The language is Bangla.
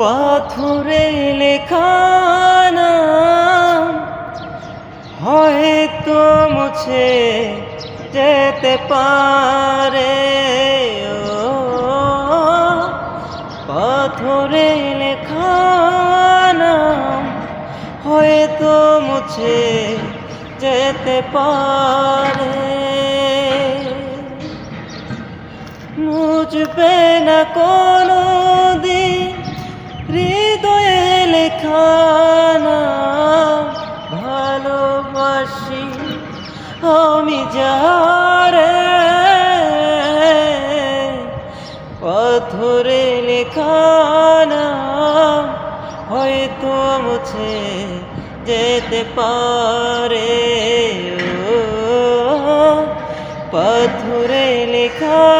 পাথরে লেখা নাম হয়তো মুছে যেতে পারে। ও পাথরে লেখা নাম হয়তো মুছে যেতে পারে। মুছবে না কোনো দিন হৃদয়ে লেখা নাম। ভালোবাসি আমি যারে, পাথরে লেখা নাম হয়তো মুছে যেতে পারে। ও পাথরে লেখা